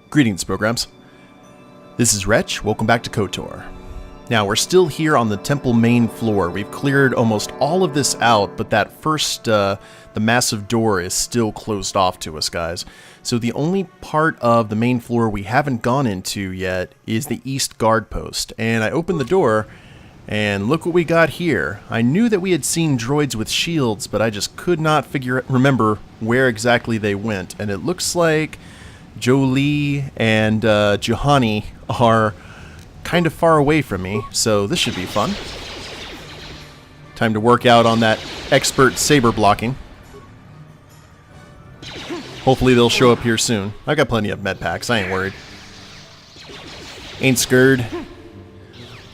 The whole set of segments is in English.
Greetings, programs. This is Wretch. Welcome back to KOTOR. Now, we're still here on the temple main floor. We've cleared almost all of this out, but that first, the massive door is still closed off to us, guys. So the only part of the main floor we haven't gone into yet is the east guard post. And I opened the door, and look what we got here. I knew that we had seen droids with shields, but I just could not remember where exactly they went. And it looks like Jolie and Juhani are kind of far away from me, so this should be fun. Time to work out on that expert saber blocking. Hopefully they'll show up here soon. I got plenty of med packs, I ain't worried. Ain't scared.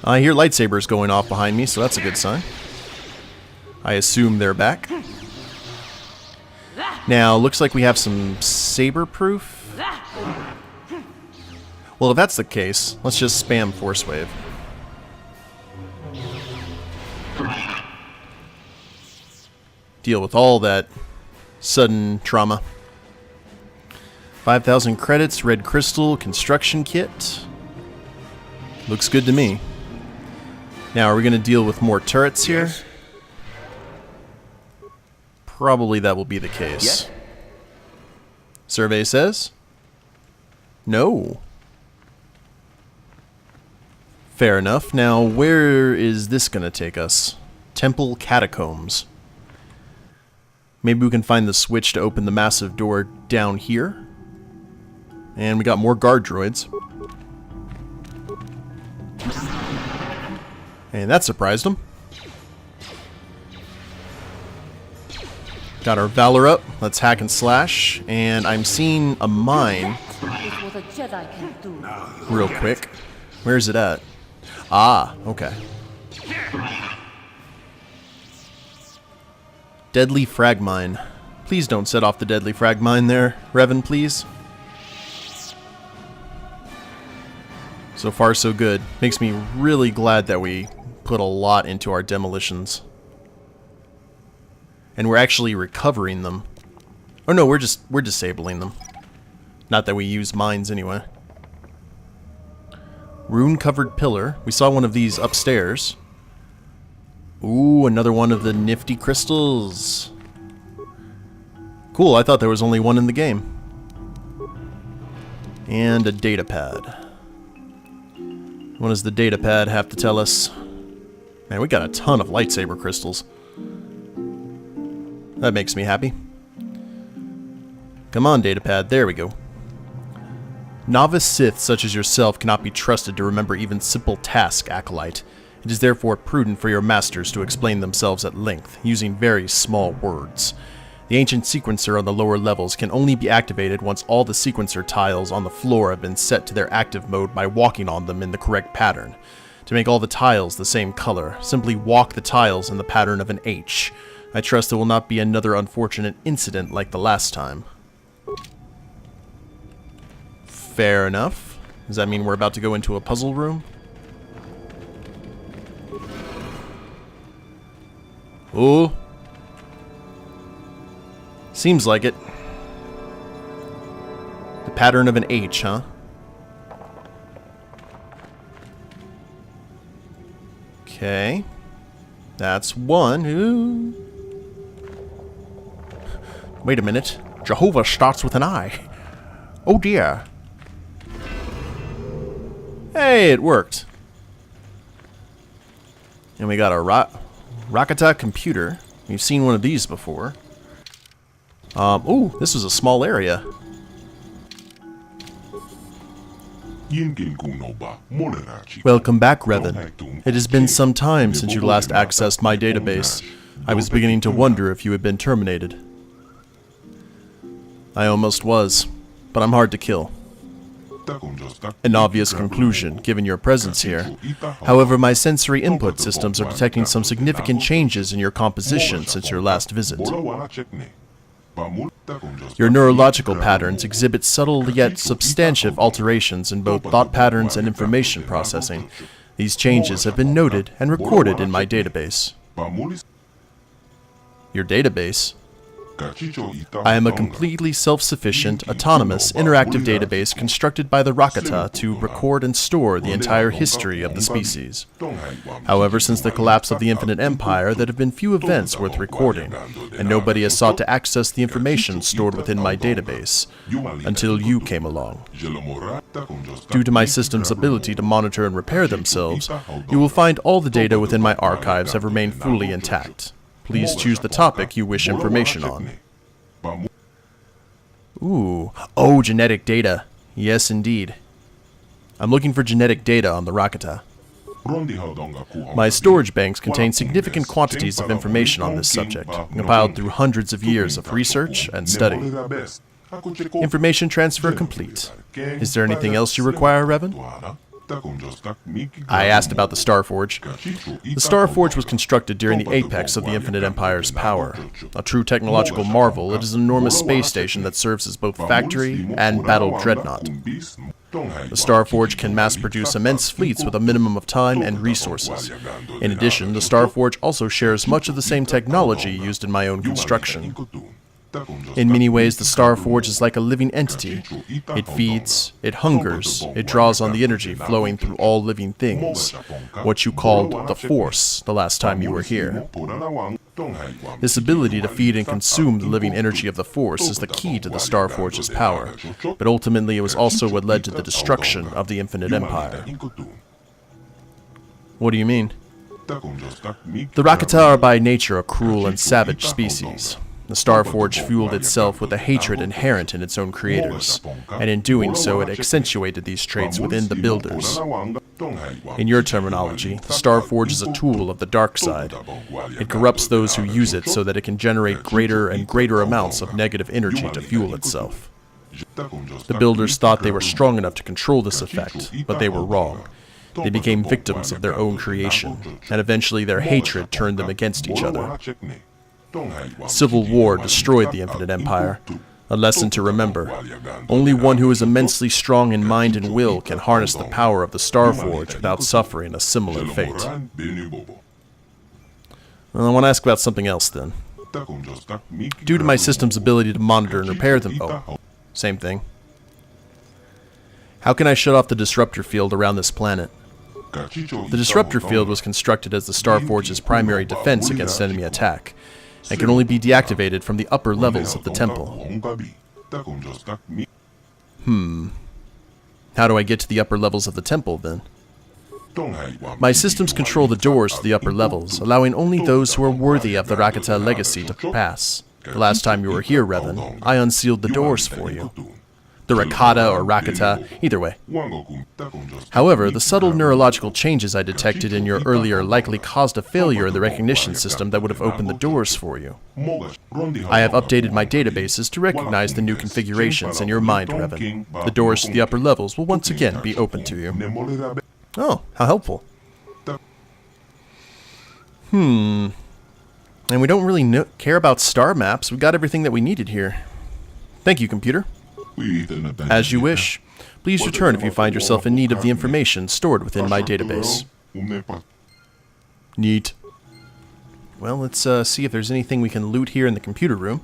I hear lightsabers going off behind me, so that's a good sign. I assume they're back. Now, looks like we have some saber proof. Well, if that's the case, let's just spam Force Wave. Deal with all that sudden trauma. 5,000 credits, red crystal, construction kit. Looks good to me. Now, are we going to deal with more turrets here? Probably that will be the case. Survey says? No. Fair enough. Now, where is this going to take us? Temple Catacombs. Maybe we can find the switch to open the massive door down here. And we got more guard droids. And that surprised them. Got our Valor up. Let's hack and slash. And I'm seeing a mine real quick. Where is it at? Ah, okay. Deadly frag mine. Please don't set off the deadly frag mine there, Revan, please. So far, so good. Makes me really glad that we put a lot into our demolitions. And we're actually recovering them. Oh no, we're disabling them. Not that we use mines anyway. Rune-covered pillar. We saw one of these upstairs. Ooh, another one of the nifty crystals. Cool, I thought there was only one in the game. And a data pad. What does the data pad have to tell us? Man, we got a ton of lightsaber crystals. That makes me happy. Come on, datapad. There we go. Novice Sith such as yourself cannot be trusted to remember even simple tasks, Acolyte. It is therefore prudent for your masters to explain themselves at length, using very small words. The ancient sequencer on the lower levels can only be activated once all the sequencer tiles on the floor have been set to their active mode by walking on them in the correct pattern. To make all the tiles the same color, simply walk the tiles in the pattern of an H. I trust there will not be another unfortunate incident like the last time. Fair enough. Does that mean we're about to go into a puzzle room? Ooh. Seems like it. The pattern of an H, huh? Okay. That's one. Ooh. Wait a minute. Jehovah starts with an I. Oh dear. Hey, it worked. And we got a Rakatan computer. We've seen one of these before. Ooh, this was a small area. Welcome back, Revan. It has been some time since you last accessed my database. I was beginning to wonder if you had been terminated. I almost was, but I'm hard to kill. An obvious conclusion, given your presence here. However, my sensory input systems are detecting some significant changes in your composition since your last visit. Your neurological patterns exhibit subtle yet substantive alterations in both thought patterns and information processing. These changes have been noted and recorded in my database. Your database? I am a completely self-sufficient, autonomous, interactive database constructed by the Rakata to record and store the entire history of the species. However, since the collapse of the Infinite Empire, there have been few events worth recording, and nobody has sought to access the information stored within my database, until you came along. Due to my system's ability to monitor and repair themselves, you will find all the data within my archives have remained fully intact. Please choose the topic you wish information on. Ooh. Oh, genetic data. Yes, indeed. I'm looking for genetic data on the Rakata. My storage banks contain significant quantities of information on this subject, compiled through hundreds of years of research and study. Information transfer complete. Is there anything else you require, Revan? I asked about the Starforge. The Starforge was constructed during the apex of the Infinite Empire's power. A true technological marvel, it is an enormous space station that serves as both factory and battle dreadnought. The Starforge can mass-produce immense fleets with a minimum of time and resources. In addition, the Starforge also shares much of the same technology used in my own construction. In many ways, the Starforge is like a living entity. It feeds, it hungers, it draws on the energy flowing through all living things, what you called the Force the last time you were here. This ability to feed and consume the living energy of the Force is the key to the Starforge's power, but ultimately it was also what led to the destruction of the Infinite Empire. What do you mean? The Rakata are by nature a cruel and savage species. The Starforge fueled itself with the hatred inherent in its own creators, and in doing so it accentuated these traits within the builders. In your terminology, the Starforge is a tool of the dark side. It corrupts those who use it so that it can generate greater and greater amounts of negative energy to fuel itself. The builders thought they were strong enough to control this effect, but they were wrong. They became victims of their own creation, and eventually their hatred turned them against each other. Civil war destroyed the Infinite Empire. A lesson to remember. Only one who is immensely strong in mind and will can harness the power of the Starforge without suffering a similar fate. Well, I want to ask about something else then. Due to my system's ability to monitor and repair them... Oh, same thing. How can I shut off the disruptor field around this planet? The disruptor field was constructed as the Starforge's primary defense against enemy attack, and can only be deactivated from the upper levels of the temple. How do I get to the upper levels of the temple, then? My systems control the doors to the upper levels, allowing only those who are worthy of the Rakata legacy to pass. The last time you were here, Revan, I unsealed the doors for you. The Rakata or Rakata, either way. However, the subtle neurological changes I detected in your earlier likely caused a failure in the recognition system that would have opened the doors for you. I have updated my databases to recognize the new configurations in your mind, Revan. The doors to the upper levels will once again be open to you. Oh, how helpful. And we don't really care about star maps. We got everything that we needed here. Thank you, computer. As you wish. Please return if you find yourself in need of the information stored within my database. Neat. Well, let's see if there's anything we can loot here in the computer room.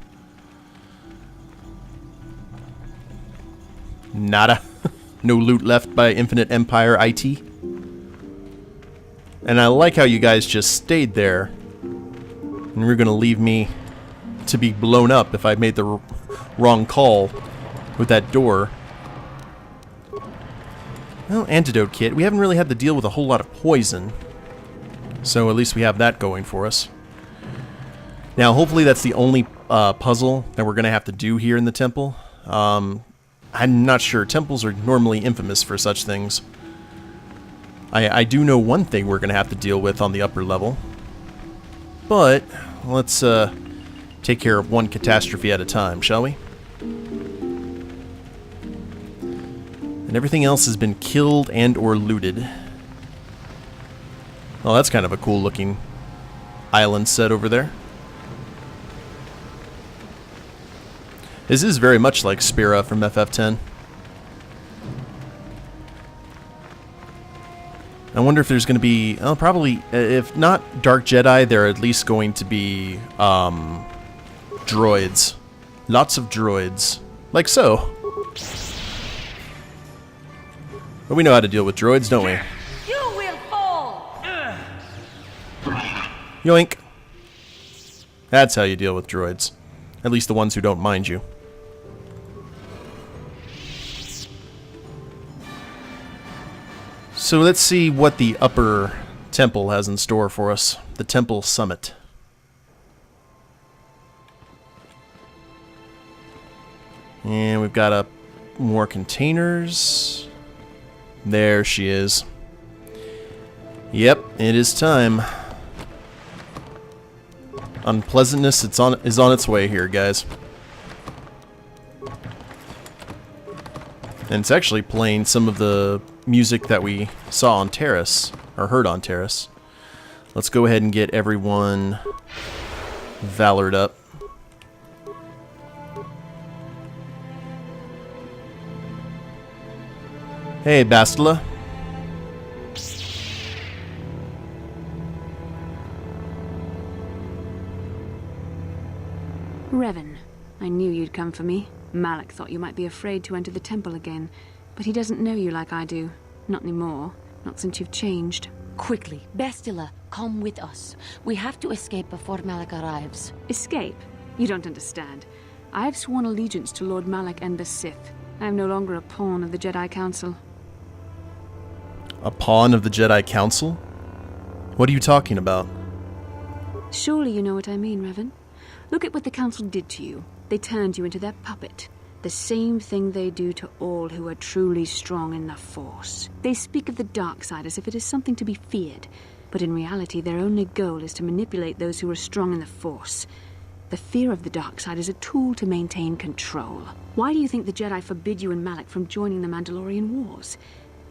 Nada. No loot left by Infinite Empire IT. And I like how you guys just stayed there. And you're gonna leave me to be blown up if I made the wrong call with that door. Well, antidote kit. We haven't really had to deal with a whole lot of poison, so at least we have that going for us. Now, hopefully that's the only puzzle that we're going to have to do here in the temple. I'm not sure. Temples are normally infamous for such things. I do know one thing we're going to have to deal with on the upper level. But let's take care of one catastrophe at a time, shall we? And everything else has been killed and or looted. Oh, that's kind of a cool looking island set over there. This is very much like Spira from FF10. I wonder if there's going to be... Oh, probably, if not Dark Jedi, they're at least going to be droids. Lots of droids. Like so. But we know how to deal with droids, don't we? You will fall! Yoink. That's how you deal with droids. At least the ones who don't mind you. So let's see what the upper temple has in store for us. The temple summit. And we've got more containers. There she is. Yep, it is time. Unpleasantness is on its way here, guys. And it's actually playing some of the music that we saw on Terrace, or heard on Terrace. Let's go ahead and get everyone valored up. Hey, Bastila. Revan, I knew you'd come for me. Malak thought you might be afraid to enter the temple again, but he doesn't know you like I do. Not anymore. Not since you've changed. Quickly, Bastila, come with us. We have to escape before Malak arrives. Escape? You don't understand. I have sworn allegiance to Lord Malak and the Sith. I am no longer a pawn of the Jedi Council. A pawn of the Jedi Council? What are you talking about? Surely you know what I mean, Revan. Look at what the Council did to you. They turned you into their puppet. The same thing they do to all who are truly strong in the Force. They speak of the dark side as if it is something to be feared, but in reality their only goal is to manipulate those who are strong in the Force. The fear of the dark side is a tool to maintain control. Why do you think the Jedi forbid you and Malak from joining the Mandalorian Wars?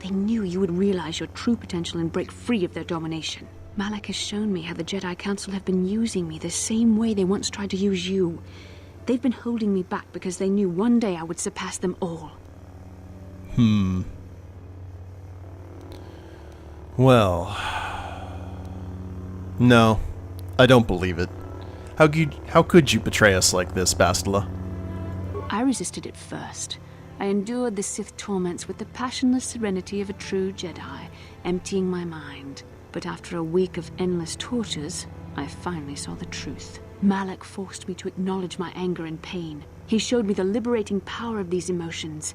They knew you would realize your true potential and break free of their domination. Malak has shown me how the Jedi Council have been using me the same way they once tried to use you. They've been holding me back because they knew one day I would surpass them all. Well... No, I don't believe it. How could you betray us like this, Bastila? I resisted it first. I endured the Sith torments with the passionless serenity of a true Jedi, emptying my mind. But after a week of endless tortures, I finally saw the truth. Malak forced me to acknowledge my anger and pain. He showed me the liberating power of these emotions.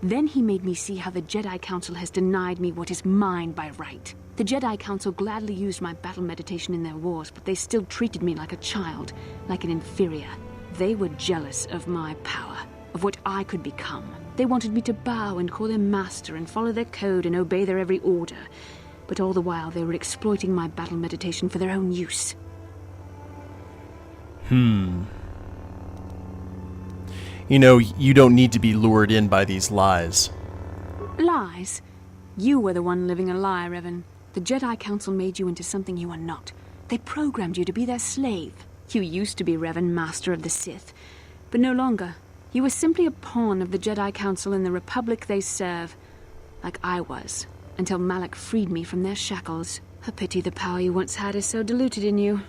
Then he made me see how the Jedi Council has denied me what is mine by right. The Jedi Council gladly used my battle meditation in their wars, but they still treated me like a child, like an inferior. They were jealous of my power, of what I could become. They wanted me to bow and call them master and follow their code and obey their every order. But all the while they were exploiting my battle meditation for their own use. You know, you don't need to be lured in by these lies. Lies? You were the one living a lie, Revan. The Jedi Council made you into something you are not. They programmed you to be their slave. You used to be Revan, master of the Sith, but no longer. You were simply a pawn of the Jedi Council in the Republic they serve, like I was, until Malak freed me from their shackles. A pity the power you once had is so diluted in you.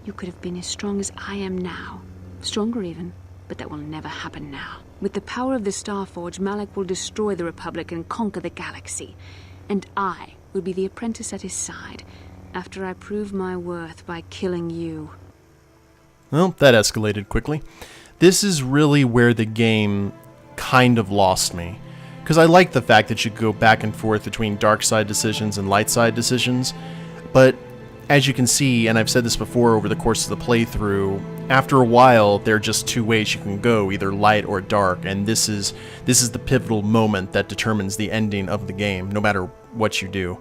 You could have been as strong as I am now. Stronger even, but that will never happen now. With the power of the Starforge, Malak will destroy the Republic and conquer the galaxy. And I will be the apprentice at his side, after I prove my worth by killing you. Well, that escalated quickly. This is really where the game kind of lost me. Because I like the fact that you go back and forth between dark side decisions and light side decisions, but as you can see, and I've said this before over the course of the playthrough, after a while there are just two ways you can go, either light or dark, and this is the pivotal moment that determines the ending of the game, no matter what you do.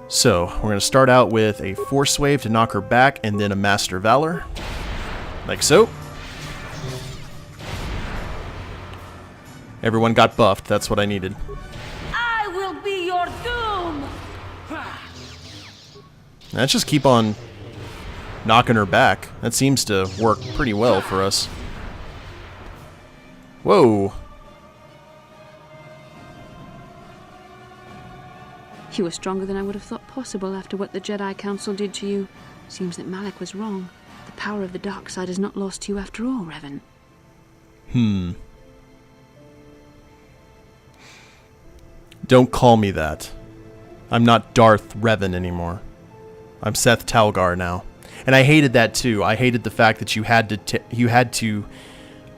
So, we're going to start out with a Force Wave to knock her back, and then a Master Valor, like so. Everyone got buffed, that's what I needed. I will be your doom! Let's just keep on knocking her back. That seems to work pretty well for us. Whoa. You were stronger than I would have thought possible after what the Jedi Council did to you. Seems that Malak was wrong. The power of the dark side is not lost to you after all, Revan. Don't call me that. I'm not Darth Revan anymore. I'm Seth Talgar now. And I hated that too. I hated the fact that you had to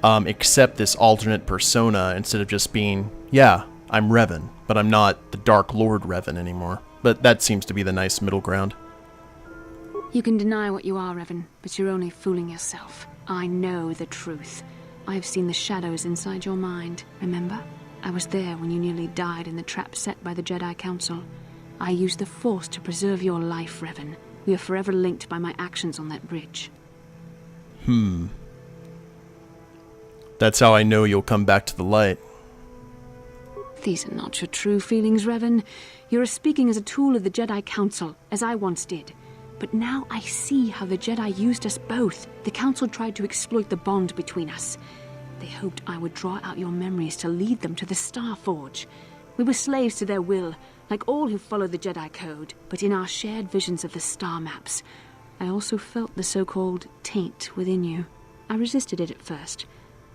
accept this alternate persona instead of just being, yeah, I'm Revan, but I'm not the Dark Lord Revan anymore. But that seems to be the nice middle ground. You can deny what you are, Revan, but you're only fooling yourself. I know the truth. I've seen the shadows inside your mind, remember? I was there when you nearly died in the trap set by the Jedi Council. I used the Force to preserve your life, Revan. We are forever linked by my actions on that bridge. That's how I know you'll come back to the light. These are not your true feelings, Revan. You're speaking as a tool of the Jedi Council, as I once did. But now I see how the Jedi used us both. The Council tried to exploit the bond between us. They hoped I would draw out your memories to lead them to the Star Forge. We were slaves to their will, like all who follow the Jedi Code. But in our shared visions of the star maps, I also felt the so-called taint within you. I resisted it at first,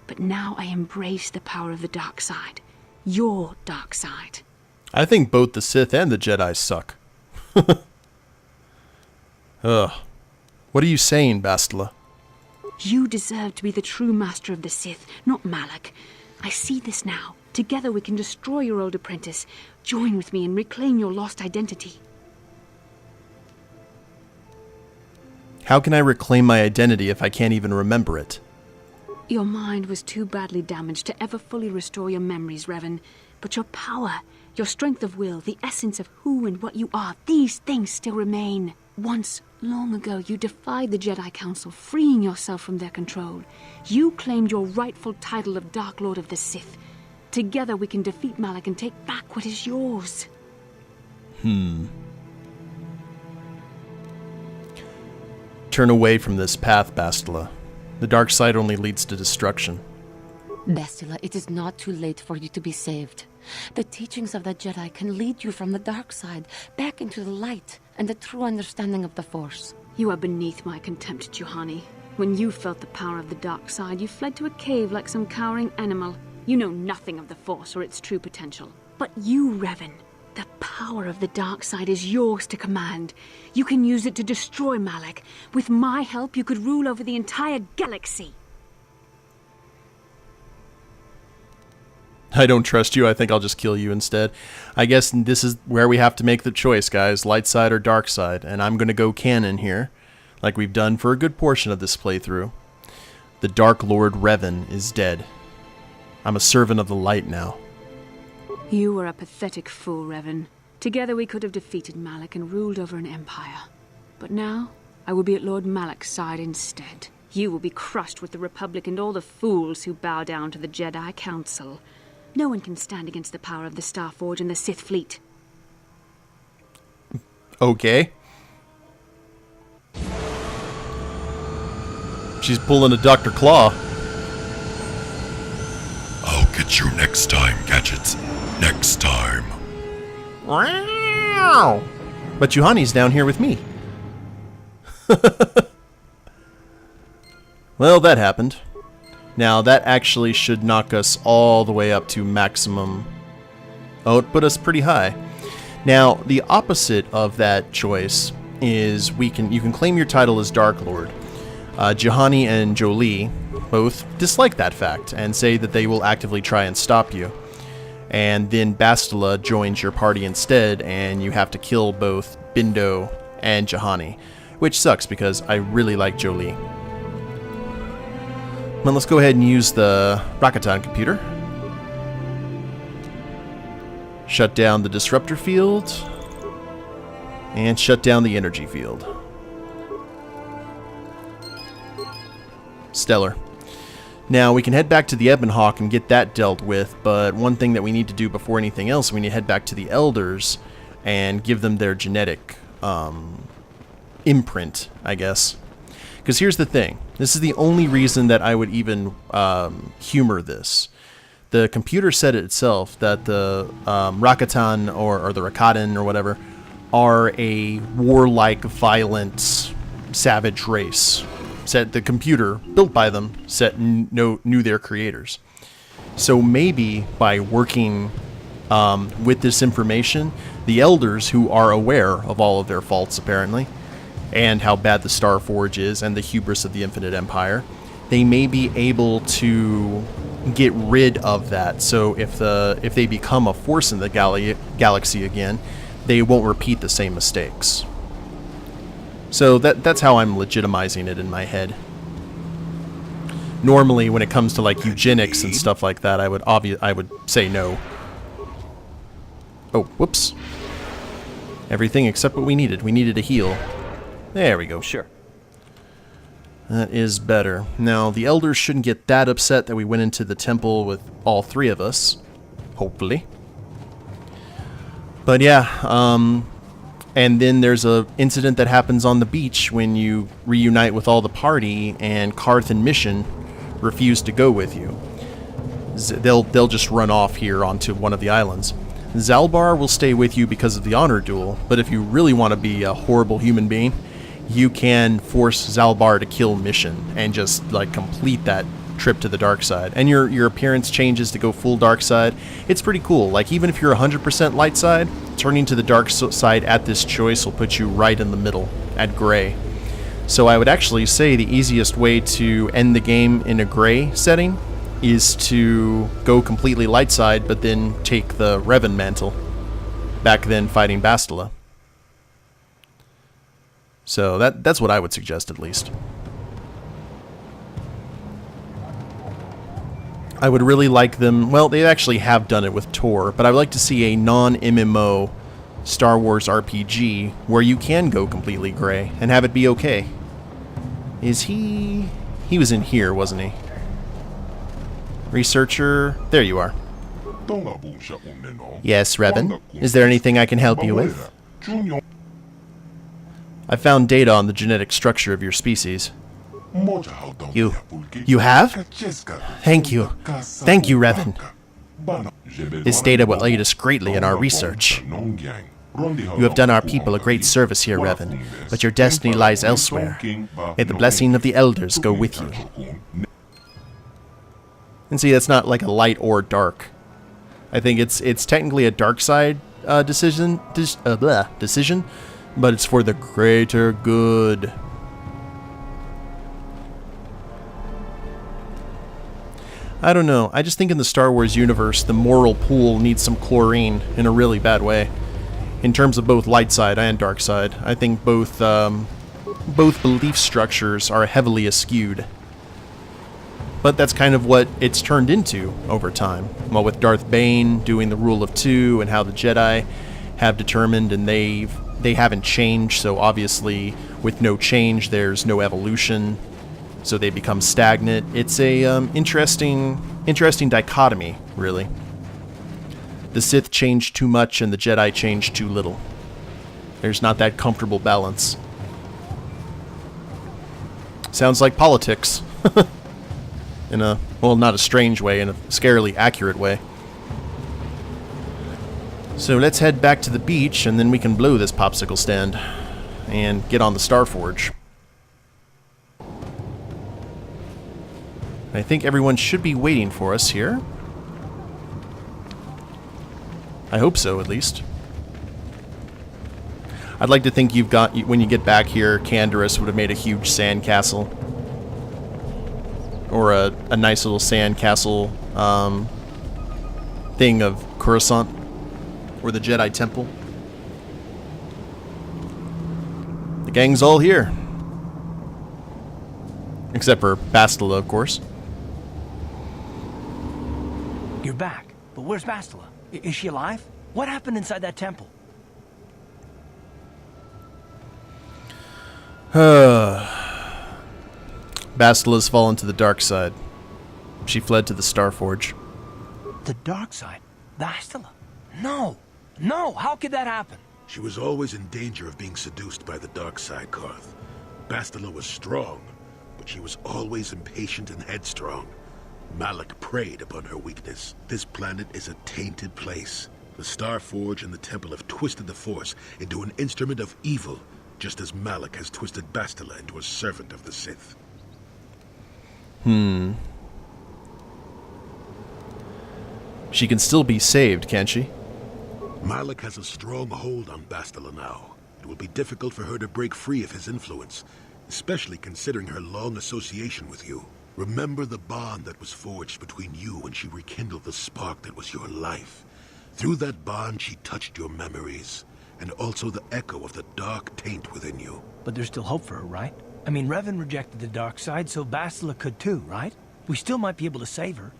but now I embrace the power of the dark side. Your dark side. I think both the Sith and the Jedi suck. Ugh. What are you saying, Bastila? You deserve to be the true master of the Sith, not Malak. I see this now. Together we can destroy your old apprentice. Join with me and reclaim your lost identity. How can I reclaim my identity if I can't even remember it? Your mind was too badly damaged to ever fully restore your memories, Revan. But your power, your strength of will, the essence of who and what you are, these things still remain. Once, long ago, you defied the Jedi Council, freeing yourself from their control. You claimed your rightful title of Dark Lord of the Sith. Together we can defeat Malak and take back what is yours. Turn away from this path, Bastila. The dark side only leads to destruction. Bastila, it is not too late for you to be saved. The teachings of the Jedi can lead you from the dark side back into the light and the true understanding of the Force. You are beneath my contempt, Juhani. When you felt the power of the dark side, you fled to a cave like some cowering animal. You know nothing of the Force or its true potential. But you, Revan, the power of the dark side is yours to command. You can use it to destroy Malak. With my help, you could rule over the entire galaxy. I don't trust you. I think I'll just kill you instead. I guess this is where we have to make the choice, guys. Light side or dark side. And I'm going to go canon here, like we've done for a good portion of this playthrough. The Dark Lord Revan is dead. I'm a servant of the light now. You were a pathetic fool, Revan. Together we could have defeated Malak and ruled over an empire. But now, I will be at Lord Malak's side instead. You will be crushed with the Republic and all the fools who bow down to the Jedi Council. No one can stand against the power of the Star Forge and the Sith fleet. Okay. She's pulling a Dr. Claw. I'll get you next time, Gadgets. Next time. Wow. But Juhani's down here with me. Well, that happened. Now, that actually should knock us all the way up to maximum. Oh, it put us pretty high. Now, the opposite of that choice is you can claim your title as Dark Lord. Juhani and Jolee both dislike that fact and say that they will actively try and stop you. And then Bastila joins your party instead, and you have to kill both Bindo and Juhani, which sucks because I really like Jolee. Well, let's go ahead and use the Rakatan computer. Shut down the disruptor field. And shut down the energy field. Stellar. Now, we can head back to the Ebon Hawk and get that dealt with, but one thing that we need to do before anything else, we need to head back to the Elders and give them their genetic imprint, I guess. Because here's the thing. This is the only reason that I would even humor this. The computer said it itself that the Rakatan or the Rakatan or whatever are a warlike, violent, savage race. said the computer built by them knew their creators. So maybe by working with this information, the elders, who are aware of all of their faults apparently, and how bad the Star Forge is and the hubris of the Infinite Empire, they may be able to get rid of that. So if they become a force in the galaxy again, they won't repeat the same mistakes. So that's how I'm legitimizing it in my head. Normally, when it comes to like eugenics and stuff like that, I would say no. Oh, whoops. Everything except what we needed. We needed a heal. There we go. Sure. That is better. Now, the elders shouldn't get that upset that we went into the temple with all three of us. Hopefully. But yeah, and then there's a incident that happens on the beach when you reunite with all the party, and Karth and Mission refuse to go with you. They'll just run off here onto one of the islands. Zalbar will stay with you because of the honor duel, but if you really want to be a horrible human being, you can force Zalbar to kill Mission and just like complete that trip to the dark side. And your appearance changes to go full dark side. It's pretty cool. Like, even if you're 100% light side, turning to the dark side at this choice will put you right in the middle at gray. So I would actually say the easiest way to end the game in a gray setting is to go completely light side, but then take the Revan mantle, back then fighting Bastila. So that's what I would suggest, at least. I would really like them... Well, they actually have done it with Tor, but I would like to see a non-MMO Star Wars RPG where you can go completely gray and have it be okay. Is he... He was in here, wasn't he? Researcher... There you are. Yes, Revan. Is there anything I can help you with? I found data on the genetic structure of your species. You have? Thank you. Thank you, Revan. This data will aid us greatly in our research. You have done our people a great service here, Revan, but your destiny lies elsewhere. May the blessing of the elders go with you. And see, that's not like a light or dark. I think it's technically a dark side decision, but it's for the greater good. I don't know. I just think in the Star Wars universe, the moral pool needs some chlorine in a really bad way. In terms of both light side and dark side, I think both belief structures are heavily askewed. But that's kind of what it's turned into over time. Well, with Darth Bane doing the rule of two and how the Jedi have determined, and they haven't changed, so obviously with no change there's no evolution, so they become stagnant. It's a interesting dichotomy, really. The Sith changed too much and the Jedi changed too little. There's not that comfortable balance. Sounds like politics. In a, well, not a strange way, in a scarily accurate way. So let's head back to the beach, and then we can blow this popsicle stand and get on the Star Forge. I think everyone should be waiting for us here. I hope so, at least. I'd like to think you've got, when you get back here, Canderous would have made a huge sand castle. Or a nice little sand castle thing of Coruscant. Or the Jedi Temple. The gang's all here. Except for Bastila, of course. You're back. But where's Bastila? Is she alive? What happened inside that temple? Bastila's fallen to the dark side. She fled to the Star Forge. The dark side? Bastila? No! No! How could that happen? She was always in danger of being seduced by the dark side, Karth. Bastila was strong, but she was always impatient and headstrong. Malak preyed upon her weakness. This planet is a tainted place. The Star Forge and the Temple have twisted the Force into an instrument of evil, just as Malak has twisted Bastila into a servant of the Sith. She can still be saved, can't she? Malik has a strong hold on Bastila now. It will be difficult for her to break free of his influence, especially considering her long association with you. Remember the bond that was forged between you when she rekindled the spark that was your life. Through that bond, she touched your memories, and also the echo of the dark taint within you. But there's still hope for her, right? I mean, Revan rejected the dark side, so Bastila could too, right? We still might be able to save her.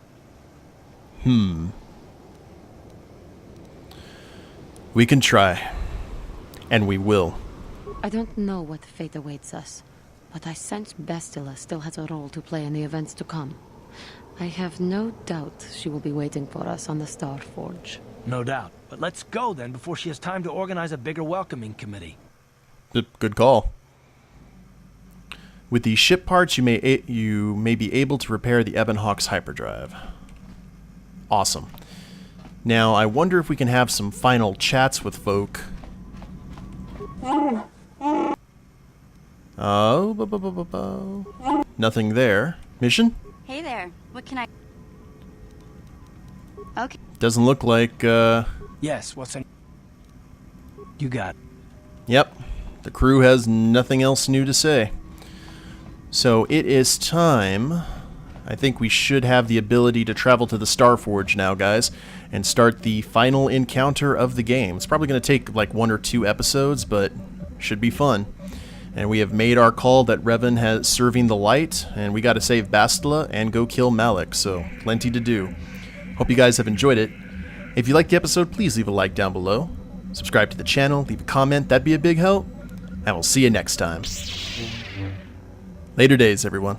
We can try. And we will. I don't know what fate awaits us, but I sense Bastila still has a role to play in the events to come. I have no doubt she will be waiting for us on the Star Forge. No doubt. But let's go then before she has time to organize a bigger welcoming committee. Good call. With these ship parts, you may be able to repair the Ebonhawk's hyperdrive. Awesome. Now, I wonder if we can have some final chats with folk. Oh, nothing there. Mission? Hey there. What can I... Okay. Doesn't look like, Yes, what's in... You got it. Yep. The crew has nothing else new to say. So it is time. I think we should have the ability to travel to the Starforge now, guys, and start the final encounter of the game. It's probably going to take like 1 or 2 episodes, but should be fun. And we have made our call that Revan has serving the light, and we got to save Bastila and go kill Malik, so plenty to do. Hope you guys have enjoyed it. If you liked the episode, please leave a like down below. Subscribe to the channel, leave a comment, that'd be a big help. And we'll see you next time. Later days, everyone.